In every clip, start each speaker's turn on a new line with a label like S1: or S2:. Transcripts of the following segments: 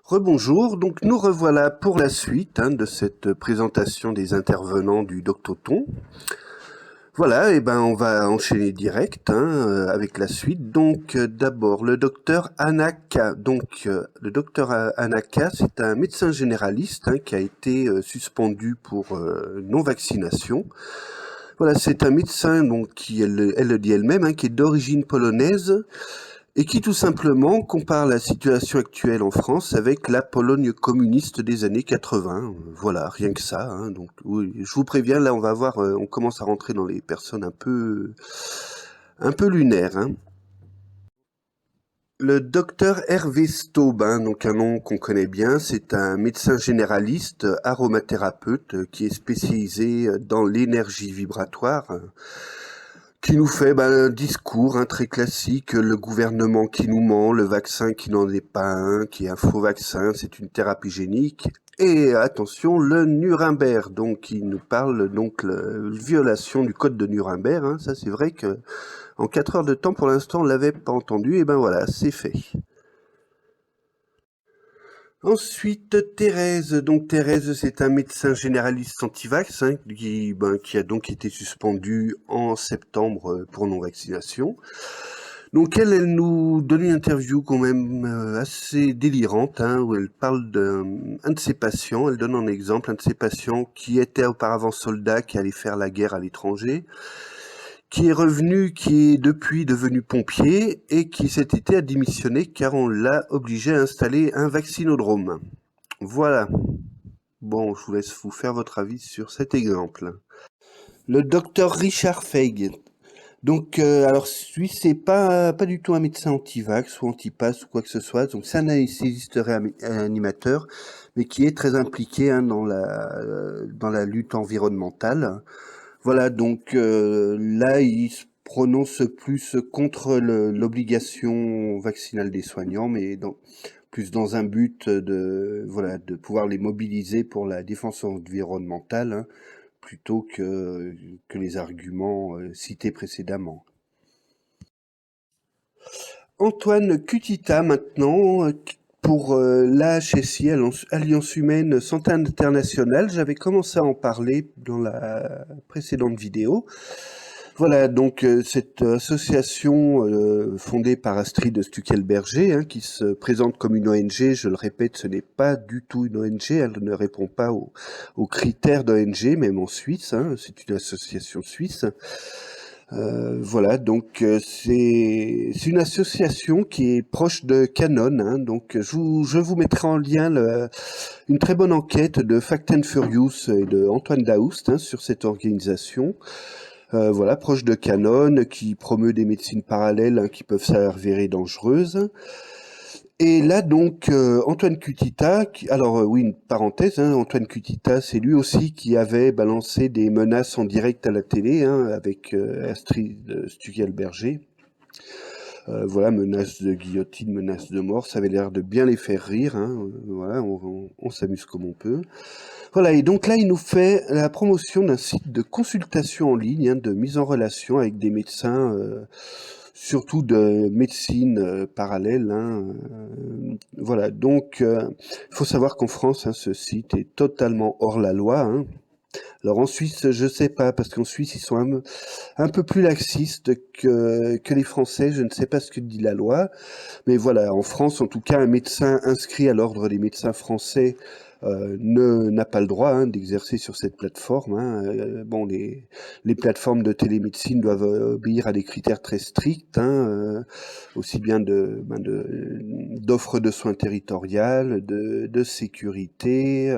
S1: Rebonjour, donc nous revoilà pour la suite de cette présentation des intervenants du Doctoton. Voilà, et ben on va enchaîner direct avec la suite. Donc d'abord le docteur Anaka. Donc le docteur Anaka, c'est un médecin généraliste qui a été suspendu pour non-vaccination. Voilà, c'est un médecin donc qui, elle le dit elle-même, qui est d'origine polonaise et qui tout simplement compare la situation actuelle en France avec la Pologne communiste des années 80. Voilà, rien que ça. Donc, oui, je vous préviens, là, on va voir, on commence à rentrer dans les personnes un peu lunaires. Le docteur Hervé Staub, donc un nom qu'on connaît bien, c'est un médecin généraliste, aromathérapeute, qui est spécialisé dans l'énergie vibratoire. Qui nous fait un discours très classique, le gouvernement qui nous ment, le vaccin qui n'en est pas un, qui est un faux vaccin, c'est une thérapie génique. Et attention, le Nuremberg, donc il nous parle donc la violation du code de Nuremberg. Ça c'est vrai que en 4 heures de temps, pour l'instant, on l'avait pas entendu. Et ben voilà, c'est fait. Ensuite, Thérèse. Donc Thérèse, c'est un médecin généraliste anti-vax qui a donc été suspendu en septembre pour non-vaccination. Donc elle nous donne une interview quand même assez délirante, où elle parle d'un de ses patients. Elle donne en exemple un de ses patients qui était auparavant soldat, qui allait faire la guerre à l'étranger, qui est revenu, qui est depuis devenu pompier et qui cet été a démissionné car on l'a obligé à installer un vaccinodrome. Voilà. Bon, je vous laisse vous faire votre avis sur cet exemple. Le docteur Richard Feig. Donc, alors lui, c'est pas du tout un médecin anti-vax ou anti-pass ou quoi que ce soit. Donc, c'est un anesthésiste réanimateur, mais qui est très impliqué dans la lutte environnementale. Voilà, donc là, il se prononce plus contre l'obligation vaccinale des soignants, mais plus dans un but de pouvoir les mobiliser pour la défense environnementale, plutôt que les arguments cités précédemment. Antoine Cutita maintenant, pour l'AHSI, Alliance Humaine Santé Internationale. J'avais commencé à en parler dans la précédente vidéo. Voilà, donc cette association fondée par Astrid Stuckelberger, qui se présente comme une ONG, je le répète, ce n'est pas du tout une ONG, elle ne répond pas aux critères d'ONG, même en Suisse, c'est une association suisse. Voilà, donc c'est une association qui est proche de Canon, donc je vous mettrai en lien une très bonne enquête de Fact and Furious et de Antoine Daoust sur cette organisation. Voilà, proche de Canon, qui promeut des médecines parallèles qui peuvent s'avérer dangereuses. Et là donc Antoine Cutita, oui, une parenthèse, Antoine Cutita, c'est lui aussi qui avait balancé des menaces en direct à la télé avec Astrid Stuckelberger. Voilà, menaces de guillotine, menaces de mort, ça avait l'air de bien les faire rire. Voilà, on s'amuse comme on peut. Voilà, et donc là, il nous fait la promotion d'un site de consultation en ligne, de mise en relation avec des médecins, surtout de médecine parallèle. Voilà, donc il faut savoir qu'en France, ce site est totalement hors la loi. Alors en Suisse, je sais pas, parce qu'en Suisse, ils sont un peu plus laxistes que les Français. Je ne sais pas ce que dit la loi. Mais voilà, en France, en tout cas, un médecin inscrit à l'ordre des médecins français n'a pas le droit d'exercer sur cette plateforme. Bon, les plateformes de télémédecine doivent obéir à des critères très stricts, aussi bien d'offres de soins territoriales, de sécurité.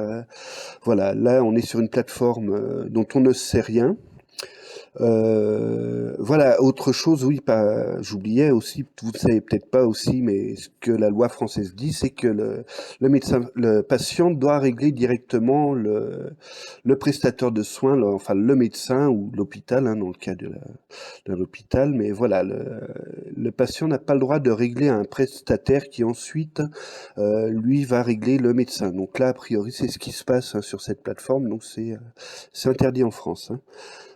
S1: Voilà, là, on est sur une plateforme dont on ne sait rien. Voilà, autre chose, oui, j'oubliais aussi, vous ne savez peut-être pas aussi, mais ce que la loi française dit, c'est que le patient doit régler directement le prestataire de soins, enfin le médecin ou l'hôpital, dans le cas de l'hôpital, mais voilà, le patient n'a pas le droit de régler un prestataire qui ensuite, lui, va régler le médecin. Donc là, a priori, c'est ce qui se passe sur cette plateforme, donc c'est interdit en France.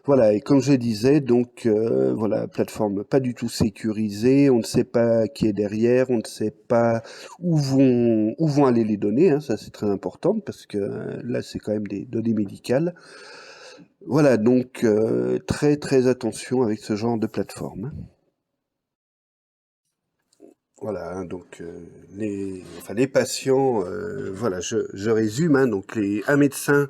S1: Voilà, et comme je disais, donc voilà, plateforme pas du tout sécurisée, on ne sait pas qui est derrière, on ne sait pas où vont aller les données, hein, ça c'est très important parce que là c'est quand même des données médicales. Voilà, donc très très attention avec ce genre de plateforme. Voilà, hein, donc les patients, voilà, je résume, hein, donc un médecin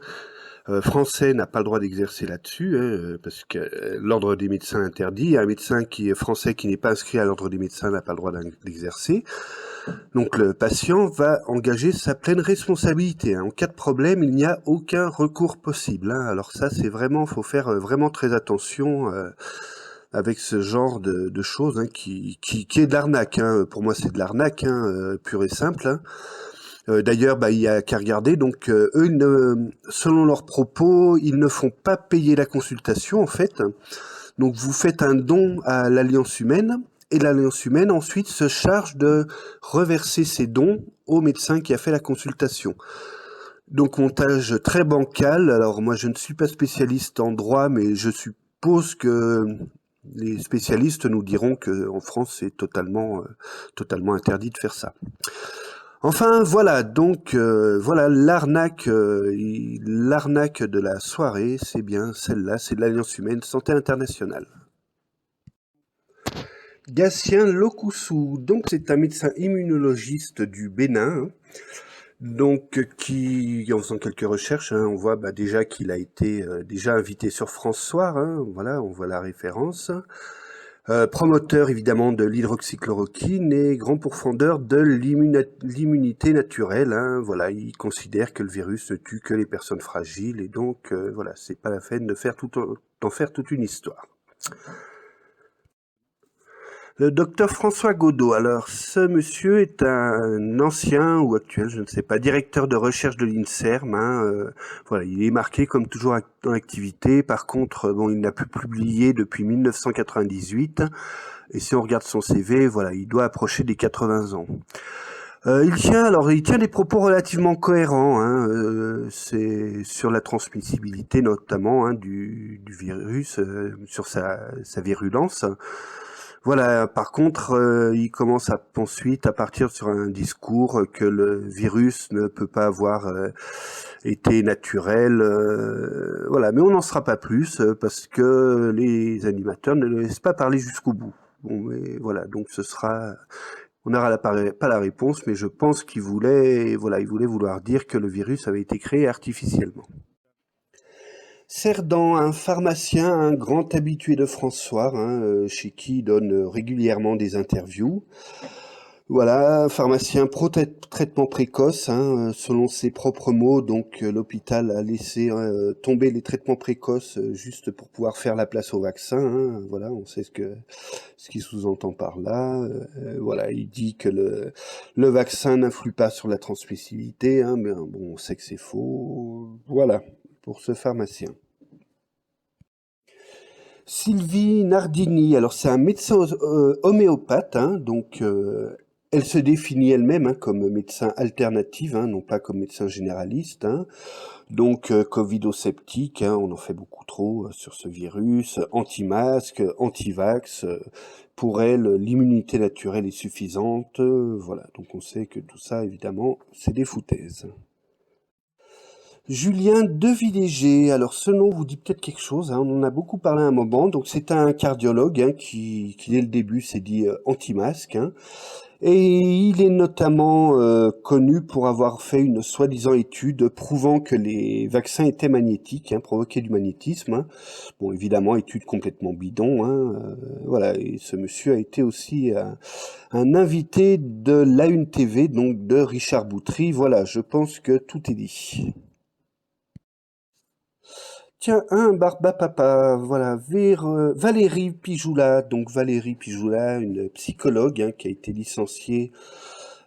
S1: français n'a pas le droit d'exercer là-dessus, hein, parce que l'ordre des médecins interdit. Un médecin qui est français qui n'est pas inscrit à l'ordre des médecins n'a pas le droit d'exercer. Donc le patient va engager sa pleine responsabilité, hein. En cas de problème, il n'y a aucun recours possible, hein. Alors ça, c'est vraiment, faut faire vraiment très attention avec ce genre de choses, hein, qui est de l'arnaque, hein. Pour moi, c'est de l'arnaque, hein, pure et simple, hein. D'ailleurs, bah, il y a qu'à regarder. Donc, eux, selon leurs propos, ils ne font pas payer la consultation, en fait. Donc, vous faites un don à l'Alliance humaine, et l'Alliance humaine, ensuite, se charge de reverser ces dons au médecin qui a fait la consultation. Donc, montage très bancal. Alors, moi, je ne suis pas spécialiste en droit, mais je suppose que les spécialistes nous diront qu'en France, c'est totalement interdit de faire ça. Enfin, voilà, donc voilà l'arnaque de la soirée, c'est bien celle-là, c'est de l'Alliance humaine Santé internationale. Gatien Lokousou, donc c'est un médecin immunologiste du Bénin, hein, donc qui, en faisant quelques recherches, hein, on voit bah, déjà qu'il a été déjà invité sur France Soir, hein, voilà, on voit la référence. Promoteur évidemment de l'hydroxychloroquine et grand pourfendeur de l'immunité naturelle, hein. Voilà, il considère que le virus ne tue que les personnes fragiles et donc voilà, c'est pas la peine d'en faire toute une histoire. Le docteur François Godot, alors ce monsieur est un ancien ou actuel, je ne sais pas, directeur de recherche de l'INSERM, hein, voilà, il est marqué comme toujours en activité. Par contre, bon, il n'a plus publié depuis 1998. Et si on regarde son CV, voilà, il doit approcher des 80 ans. Il tient des propos relativement cohérents, hein, c'est sur la transmissibilité notamment, hein, du virus, sur sa virulence. Voilà. Par contre, il commence ensuite à partir sur un discours que le virus ne peut pas avoir été naturel. Voilà, mais on n'en sera pas plus parce que les animateurs ne le laissent pas parler jusqu'au bout. Bon, mais voilà, donc on n'aura pas la réponse, mais je pense il voulait vouloir dire que le virus avait été créé artificiellement. Cerdan, un pharmacien, un grand habitué de François, hein, chez qui il donne régulièrement des interviews. Voilà, pharmacien pro-traitement précoce, hein, selon ses propres mots. Donc l'hôpital a laissé tomber les traitements précoces juste pour pouvoir faire la place au vaccin, hein. Voilà, on sait ce qu'il sous-entend par là. Voilà, il dit que le vaccin n'influe pas sur la transmissibilité, hein, mais bon, on sait que c'est faux. Voilà, pour ce pharmacien. Sylvie Nardini, alors c'est un médecin homéopathe, hein, donc elle se définit elle-même hein, comme médecin alternative, hein, non pas comme médecin généraliste, hein. Donc covido-sceptique, hein, on en fait beaucoup trop sur ce virus, anti-masque, anti-vax. Pour elle, l'immunité naturelle est suffisante. Voilà, donc on sait que tout ça, évidemment, c'est des foutaises. Julien Devilléger, alors ce nom vous dit peut-être quelque chose, hein, on en a beaucoup parlé à un moment, donc c'est un cardiologue hein, qui dès le début s'est dit anti-masque, hein, et il est notamment connu pour avoir fait une soi-disant étude prouvant que les vaccins étaient magnétiques, hein, provoquaient du magnétisme, hein. Bon, évidemment, étude complètement bidon, hein, voilà, et ce monsieur a été aussi un invité de l'A1 TV, donc de Richard Boutry, voilà, je pense que tout est dit. Tiens, un Barbapapa, voilà, vers Valérie Pijoula, donc Valérie Pijoula, une psychologue hein, qui a été licenciée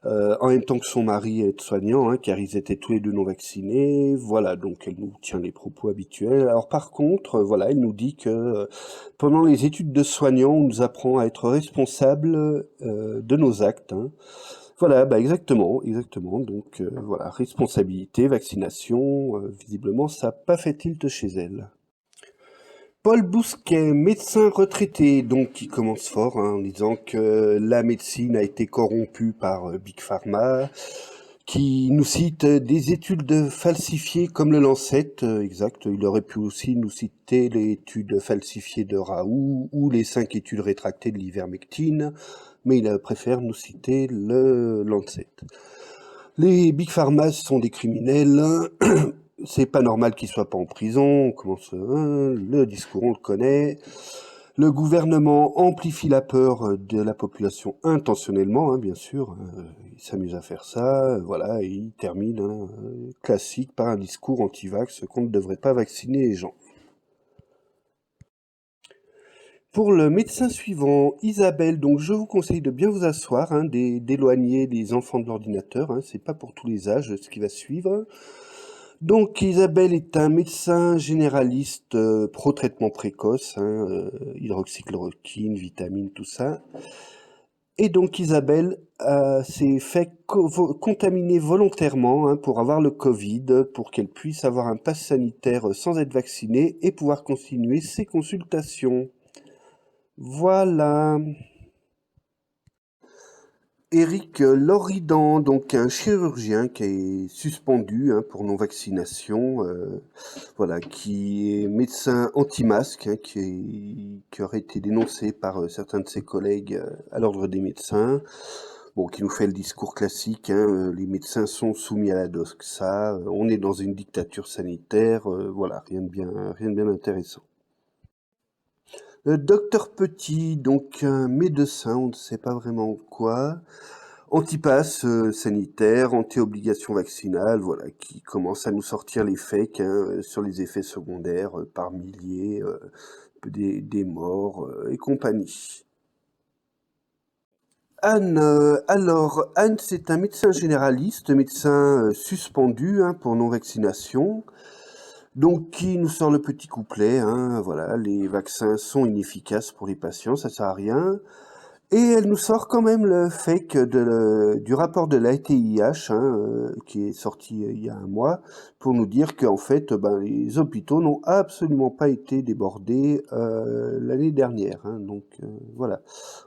S1: en même temps que son mari aide-soignant, hein, car ils étaient tous les deux non vaccinés. Voilà, donc elle nous tient les propos habituels. Alors par contre, voilà, elle nous dit que pendant les études de soignant, on nous apprend à être responsable de nos actes, hein. Voilà, bah exactement, exactement. Donc voilà, responsabilité, vaccination, visiblement ça n'a pas fait tilt chez elle. Paul Bousquet, médecin retraité, donc qui commence fort en disant que la médecine a été corrompue par Big Pharma, qui nous cite des études falsifiées comme le Lancet, exact, il aurait pu aussi nous citer les études falsifiées de Raoult ou les 5 études rétractées de l'ivermectine, mais il préfère nous citer le Lancet. Les Big Pharma sont des criminels, c'est pas normal qu'ils soient pas en prison, on commence, le discours on le connaît. Le gouvernement amplifie la peur de la population intentionnellement, bien sûr, il s'amuse à faire ça, voilà, et il termine, classique, par un discours anti-vax qu'on ne devrait pas vacciner les gens. Pour le médecin suivant, Isabelle, donc je vous conseille de bien vous asseoir, d'éloigner les enfants de l'ordinateur, c'est pas pour tous les âges ce qui va suivre. Donc Isabelle est un médecin généraliste pro-traitement précoce, hydroxychloroquine, vitamines, tout ça. Et donc Isabelle s'est fait contaminer volontairement pour avoir le Covid, pour qu'elle puisse avoir un pass sanitaire sans être vaccinée et pouvoir continuer ses consultations. Voilà. Éric Loridan, donc un chirurgien qui est suspendu pour non-vaccination, voilà, qui est médecin anti-masque, qui aurait été dénoncé par certains de ses collègues à l'ordre des médecins, bon, qui nous fait le discours classique, les médecins sont soumis à la doxa, on est dans une dictature sanitaire, voilà, rien de bien intéressant. Le docteur Petit, donc un médecin, on ne sait pas vraiment quoi, anti-pass sanitaire, anti-obligation vaccinale, voilà, qui commence à nous sortir les fakes sur les effets secondaires par milliers, des morts et compagnie. Anne, alors Anne, c'est un médecin généraliste, médecin suspendu pour non-vaccination. Donc, qui nous sort le petit couplet, voilà, les vaccins sont inefficaces pour les patients, ça sert à rien. Et elle nous sort quand même le fake du rapport de l'ATIH, qui est sorti il y a un mois, pour nous dire qu'en fait, les hôpitaux n'ont absolument pas été débordés l'année dernière. Donc voilà,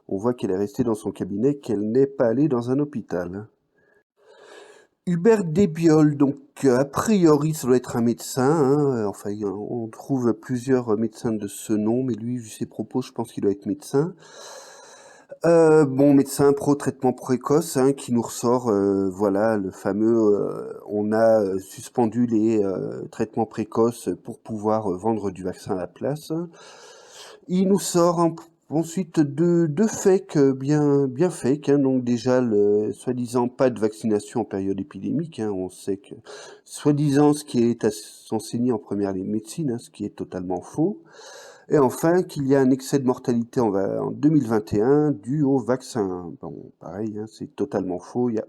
S1: on voit qu'elle est restée dans son cabinet, qu'elle n'est pas allée dans un hôpital. Hubert Débiol, donc a priori ça doit être un médecin, enfin on trouve plusieurs médecins de ce nom, mais lui, vu ses propos, je pense qu'il doit être médecin. Bon, médecin pro-traitement précoce, qui nous ressort, voilà, le fameux, on a suspendu les traitements précoces pour pouvoir vendre du vaccin à la place. Il nous sort ensuite deux fakes bien fakes, donc déjà le soi-disant pas de vaccination en période épidémique, on sait que soi-disant ce qui est enseigné en première médecine, ce qui est totalement faux. Et enfin, qu'il y a un excès de mortalité en 2021 dû au vaccin. Bon, pareil, c'est totalement faux. Il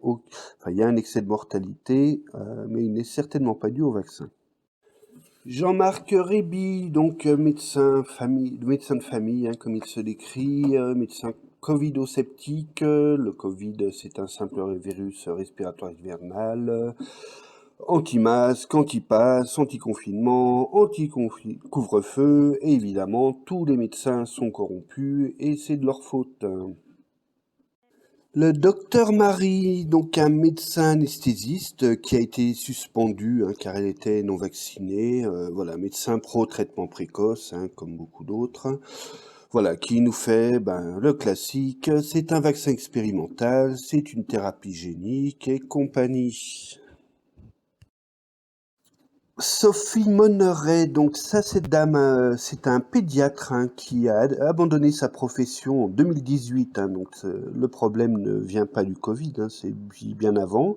S1: y a un excès de mortalité, mais il n'est certainement pas dû au vaccin. Jean-Marc Réby, donc médecin de famille, comme il se décrit, médecin covido-sceptique. Le Covid, c'est un simple virus respiratoire hivernal. Anti-masque, anti-pass, anti-confinement, anti-couvre-feu, et évidemment, tous les médecins sont corrompus, et c'est de leur faute. Le docteur Marie, donc un médecin anesthésiste qui a été suspendu car elle était non vaccinée, voilà, médecin pro-traitement précoce, comme beaucoup d'autres. Voilà, qui nous fait le classique, c'est un vaccin expérimental, c'est une thérapie génique et compagnie. Sophie Monneret, donc ça, cette dame, c'est un pédiatre qui a abandonné sa profession en 2018. Donc le problème ne vient pas du Covid, c'est bien avant,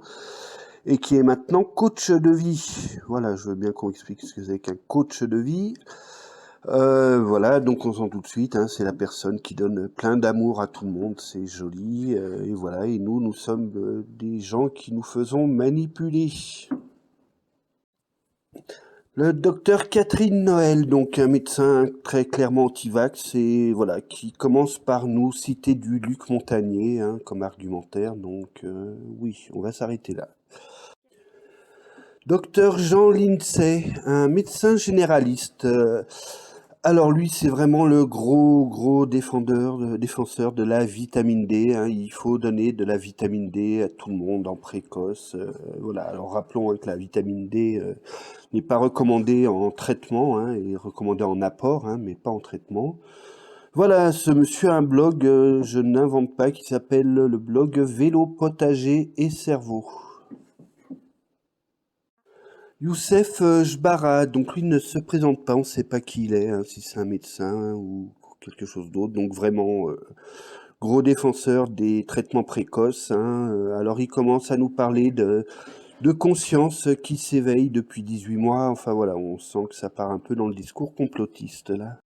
S1: et qui est maintenant coach de vie. Voilà, je veux bien qu'on explique ce que c'est qu'un coach de vie. Voilà, donc on sent tout de suite, c'est la personne qui donne plein d'amour à tout le monde, c'est joli, et voilà, et nous sommes des gens qui nous faisons manipuler. Le docteur Catherine Noël, donc un médecin très clairement anti-vax, et voilà, qui commence par nous citer du Luc Montagnier comme argumentaire, donc oui, on va s'arrêter là. Docteur Jean Lindsay, un médecin généraliste. Alors lui, c'est vraiment le gros défenseur de la vitamine D, hein. Il faut donner de la vitamine D à tout le monde en précoce. Voilà. Alors rappelons, hein, que la vitamine D n'est pas recommandée en traitement, hein, et recommandée en apport, hein, mais pas en traitement. Voilà, ce monsieur a un blog, je n'invente pas, qui s'appelle le blog Vélo, potager et cerveau. Youssef Jbara, donc lui ne se présente pas, on ne sait pas qui il est, hein, si c'est un médecin ou quelque chose d'autre. Donc vraiment gros défenseur des traitements précoces, hein. Alors il commence à nous parler de conscience qui s'éveille depuis 18 mois. Enfin voilà, on sent que ça part un peu dans le discours complotiste là.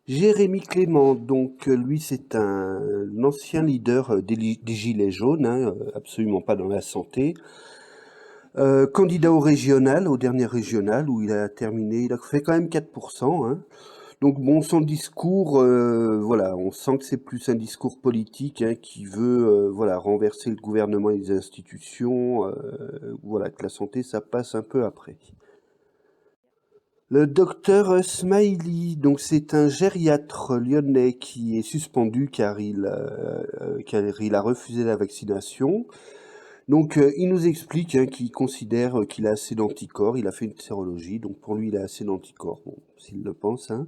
S1: Jérémy Clément, donc lui c'est un ancien leader des Gilets jaunes, hein, absolument pas dans la santé. Candidat au régional, au dernier régional, où il a terminé, il a fait quand même 4%, hein. Donc bon, son discours, voilà, on sent que c'est plus un discours politique, hein, qui veut, voilà, renverser le gouvernement et les institutions, voilà, que la santé, ça passe un peu après. Le docteur Smiley, donc c'est un gériatre lyonnais qui est suspendu car il a refusé la vaccination. Donc, il nous explique, hein, qu'il considère qu'il a assez d'anticorps. Il a fait une sérologie, donc pour lui, il a assez d'anticorps, bon, s'il le pense, hein.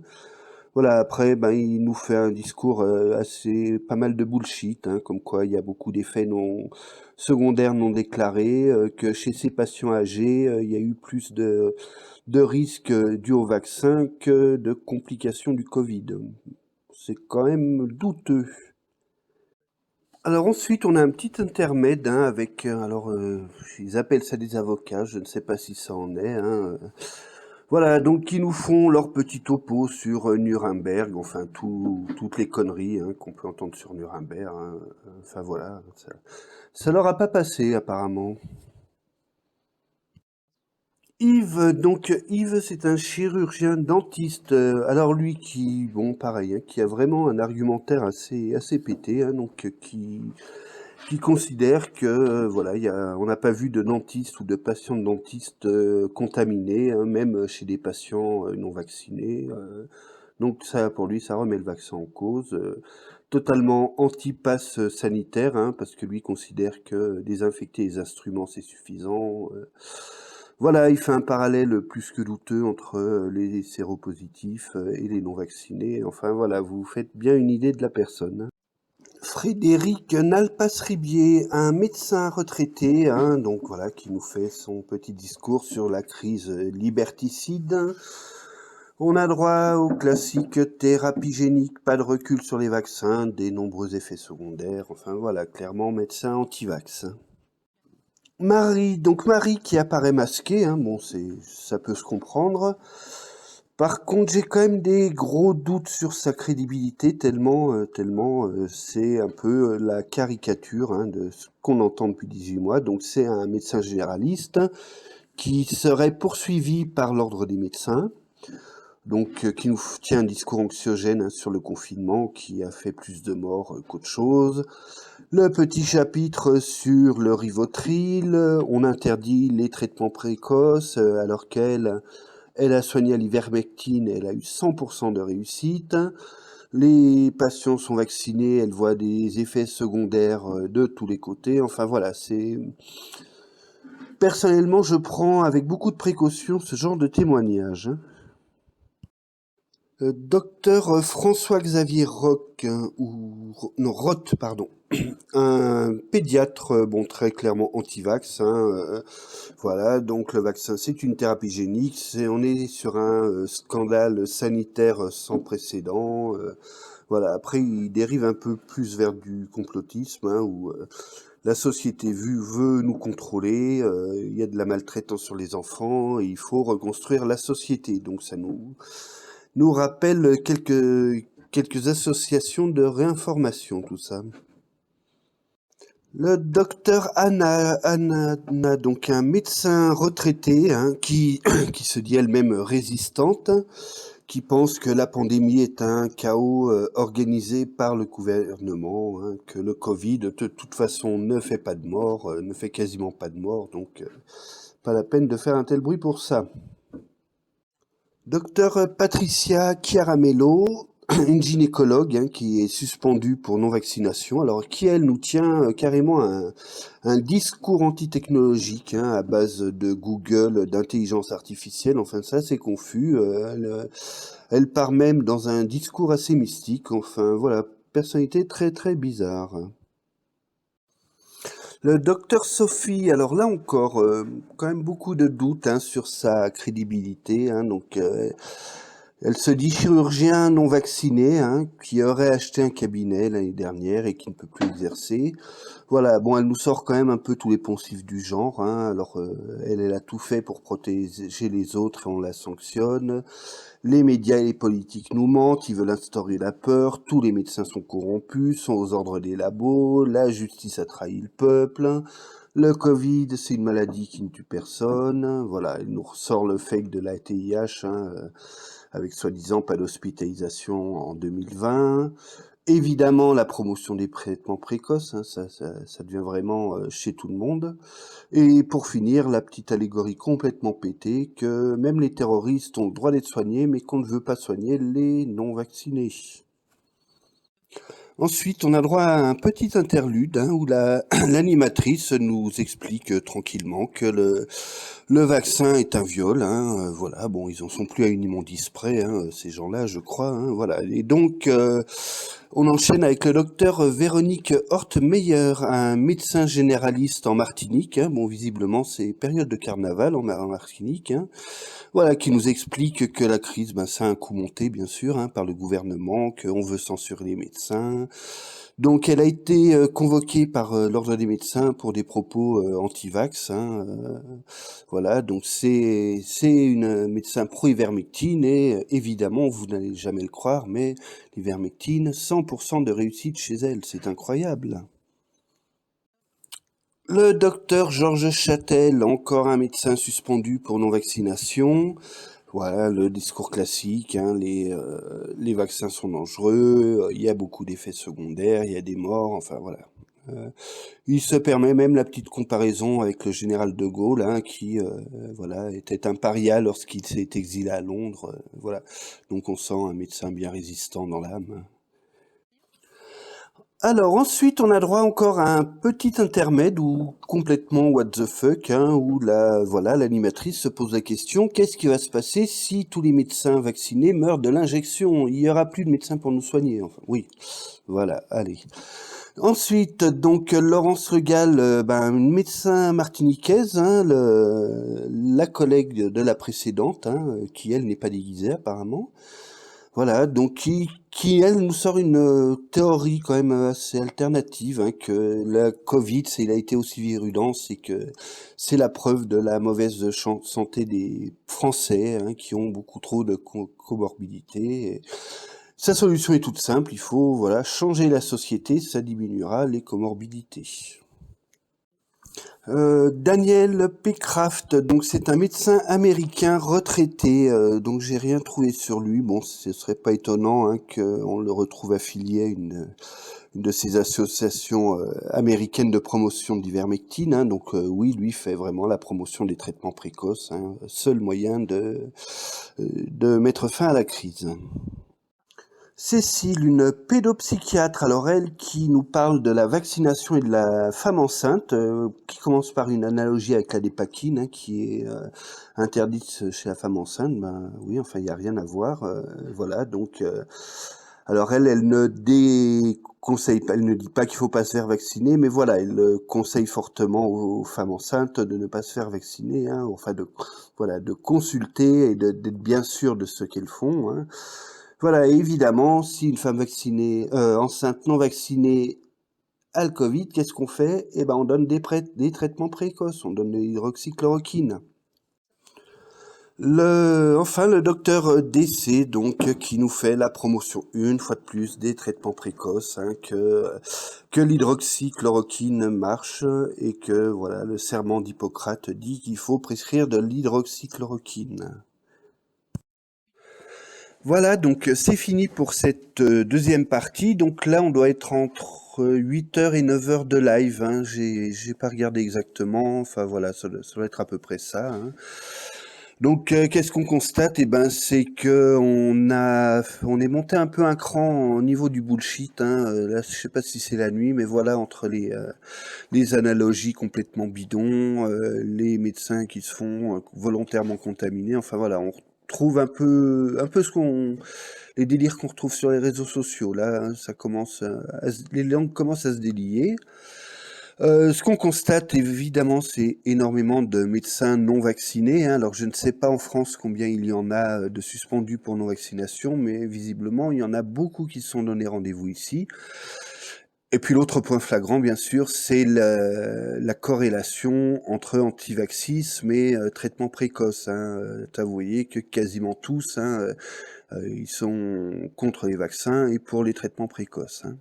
S1: Voilà, après, ben, il nous fait un discours assez, pas mal de bullshit, hein, comme quoi il y a beaucoup d'effets non secondaires non déclarés, que chez ces patients âgés, il y a eu plus de risques dus au vaccin que de complications du Covid. C'est quand même douteux. Alors ensuite, on a un petit intermède, hein, avec, ils appellent ça des avocats, je ne sais pas si ça en est, hein. Voilà, donc qui nous font leur petit topo sur Nuremberg, enfin toutes les conneries, hein, qu'on peut entendre sur Nuremberg, hein. Enfin voilà, ça leur a pas passé apparemment. Yves, donc Yves, c'est un chirurgien dentiste. Alors lui qui, bon, pareil, hein, qui a vraiment un argumentaire assez pété, hein, donc qui considère que voilà, on n'a pas vu de dentiste ou de patient de dentiste contaminé, hein, même chez des patients non vaccinés. Donc ça, pour lui, ça remet le vaccin en cause. Totalement anti-pass sanitaire, hein, parce que lui considère que désinfecter les instruments, c'est suffisant. Voilà, il fait un parallèle plus que douteux entre les séropositifs et les non-vaccinés. Enfin voilà, vous vous faites bien une idée de la personne. Frédéric Nalpas-Ribier, un médecin retraité, hein, donc voilà, qui nous fait son petit discours sur la crise liberticide. On a droit au classique thérapie génique, pas de recul sur les vaccins, des nombreux effets secondaires. Enfin voilà, clairement médecin anti-vax. Marie, donc Marie qui apparaît masquée, hein, bon, ça peut se comprendre. Par contre, j'ai quand même des gros doutes sur sa crédibilité, tellement c'est un peu la caricature, hein, de ce qu'on entend depuis 18 mois. Donc c'est un médecin généraliste qui serait poursuivi par l'ordre des médecins, donc qui nous tient un discours anxiogène, hein, sur le confinement, qui a fait plus de morts qu'autre chose. Le petit chapitre sur le Rivotril, on interdit les traitements précoces, alors elle a soigné l'ivermectine, elle a eu 100% de réussite. Les patients sont vaccinés, elle voit des effets secondaires de tous les côtés. Enfin voilà, c'est... Personnellement, je prends avec beaucoup de précaution ce genre de témoignage, hein. Docteur François-Xavier Roch, hein, non, Roth, pardon, un pédiatre, bon, très clairement anti-vax, hein, voilà, donc le vaccin, c'est une thérapie génique, on est sur un scandale sanitaire sans précédent. Voilà, après, il dérive un peu plus vers du complotisme, hein, où la société veut nous contrôler, il y a de la maltraitance sur les enfants, et il faut reconstruire la société. Donc ça nous rappelle quelques associations de réinformation, tout ça. Le docteur Anna, donc un médecin retraité, hein, qui se dit elle-même résistante, qui pense que la pandémie est un chaos organisé par le gouvernement, hein, que le Covid, de toute façon, ne fait pas de mort, ne fait quasiment pas de mort, donc pas la peine de faire un tel bruit pour ça. Docteur Patricia Chiaramello, une gynécologue hein, qui est suspendue pour non-vaccination, alors qui elle nous tient carrément un discours anti-technologique hein, à base de Google, d'intelligence artificielle, enfin ça c'est confus. Elle part même dans un discours assez mystique, enfin voilà, personnalité très très bizarre. Le docteur Sophie, alors là encore, quand même beaucoup de doutes hein, sur sa crédibilité. Hein, donc, elle se dit chirurgien non vacciné, hein, qui aurait acheté un cabinet l'année dernière et qui ne peut plus exercer. Voilà, bon, elle nous sort quand même un peu tous les poncifs du genre. Hein, alors, elle a tout fait pour protéger les autres et on la sanctionne. Les médias et les politiques nous mentent, ils veulent instaurer la peur, tous les médecins sont corrompus, sont aux ordres des labos, la justice a trahi le peuple, le Covid, c'est une maladie qui ne tue personne, voilà, il nous ressort le fake de la TIH, hein, avec soi-disant pas d'hospitalisation en 2020. Évidemment, la promotion des traitements précoces, hein, ça devient vraiment chez tout le monde. Et pour finir, la petite allégorie complètement pétée que même les terroristes ont le droit d'être soignés, mais qu'on ne veut pas soigner les non-vaccinés. Ensuite, on a droit à un petit interlude hein, où l'animatrice nous explique tranquillement que le vaccin est un viol. Hein, voilà, bon, ils en sont plus à une immondice près, hein, ces gens-là, je crois. Hein, voilà. Et donc, on enchaîne avec le docteur Véronique Hortmeyer, un médecin généraliste en Martinique. Hein, bon, visiblement, c'est période de carnaval en Martinique. Hein, voilà, qui nous explique que la crise, ben, ça a un coup monté, bien sûr, hein, par le gouvernement, qu'on veut censurer les médecins. Donc, elle a été convoquée par l'Ordre des médecins pour des propos anti-vax. Hein, voilà, donc c'est une médecin pro-ivermectine et évidemment, vous n'allez jamais le croire, mais l'ivermectine, 100% de réussite chez elle, c'est incroyable. Le docteur Georges Châtel, encore un médecin suspendu pour non-vaccination. Voilà, le discours classique, hein, les vaccins sont dangereux, il y a beaucoup d'effets secondaires, il y a des morts, enfin voilà. Euh, il se permet même la petite comparaison avec le général de Gaulle, hein, qui voilà, était un paria lorsqu'il s'est exilé à Londres. Voilà, donc on sent un médecin bien résistant dans l'âme. Alors ensuite, on a droit encore à un petit intermède ou complètement what the fuck, hein, où voilà, l'animatrice se pose la question, qu'est-ce qui va se passer si tous les médecins vaccinés meurent de l'injection? Il y aura plus de médecins pour nous soigner. Enfin, oui, voilà, allez. Ensuite, donc Laurence Regal, une médecin martiniquaise, hein, la collègue de la précédente, hein, qui elle n'est pas déguisée apparemment. Voilà, donc qui elle nous sort une théorie quand même assez alternative, hein, que la Covid, il a été aussi virulent, c'est que c'est la preuve de la mauvaise santé des Français, hein, qui ont beaucoup trop de comorbidités. Et sa solution est toute simple, il faut voilà changer la société, ça diminuera les comorbidités. Daniel Peckraft, donc c'est un médecin américain retraité, donc j'ai rien trouvé sur lui. Bon, ce serait pas étonnant hein, qu'on le retrouve affilié à une de ces associations américaines de promotion de l'ivermectine. Hein, donc oui, lui fait vraiment la promotion des traitements précoces, hein, seul moyen de mettre fin à la crise. Cécile, une pédopsychiatre, alors elle qui nous parle de la vaccination et de la femme enceinte, qui commence par une analogie avec la dépakine, hein, qui est interdite chez la femme enceinte. Ben oui, enfin il n'y a rien à voir. Voilà, donc alors elle ne déconseille pas, elle ne dit pas qu'il faut pas se faire vacciner, mais voilà, elle conseille fortement aux femmes enceintes de ne pas se faire vacciner, hein, enfin voilà, de consulter et d'être bien sûr de ce qu'elles font. Hein. Voilà, et évidemment, si une femme vaccinée, enceinte non vaccinée a le Covid, qu'est-ce qu'on fait? Eh ben, on donne des traitements précoces, on donne de l'hydroxychloroquine. Enfin, le docteur DC, donc, qui nous fait la promotion une fois de plus des traitements précoces, hein, que l'hydroxychloroquine marche et que, voilà, le serment d'Hippocrate dit qu'il faut prescrire de l'hydroxychloroquine. Voilà, donc c'est fini pour cette deuxième partie. Donc là, on doit être entre 8 heures et 9 heures de live. Hein. J'ai pas regardé exactement. Enfin voilà, ça doit être à peu près ça. Hein. Donc, qu'est-ce qu'on constate? Eh ben, c'est que on est monté un peu un cran au niveau du bullshit, hein. Là, je sais pas si c'est la nuit, mais voilà, entre les analogies complètement bidons, les médecins qui se font volontairement contaminer. Enfin voilà, on retrouve un peu les délires qu'on retrouve sur les réseaux sociaux. Là, hein, ça commence les langues commencent à se délier. Ce qu'on constate évidemment, c'est énormément de médecins non vaccinés, hein. Alors je ne sais pas en France combien il y en a de suspendus pour non-vaccination, mais visiblement il y en a beaucoup qui se sont donné rendez-vous ici. Et puis l'autre point flagrant, bien sûr, c'est la corrélation entre antivaxisme et traitement précoce, hein. Vous voyez que quasiment tous, hein, ils sont contre les vaccins et pour les traitements précoces, hein.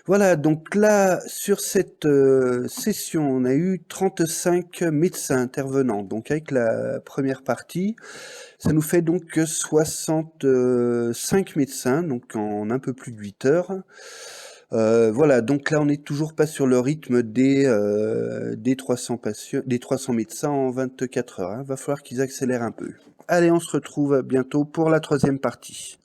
S1: Voilà, donc là, sur cette session, on a eu 35 médecins intervenants. Donc avec la première partie, ça nous fait donc 65 médecins, donc en un peu plus de 8 heures. Voilà, donc là, on n'est toujours pas sur le rythme des 300 patients, des 300 médecins en 24 heures, hein. Va falloir qu'ils accélèrent un peu. Allez, on se retrouve bientôt pour la troisième partie.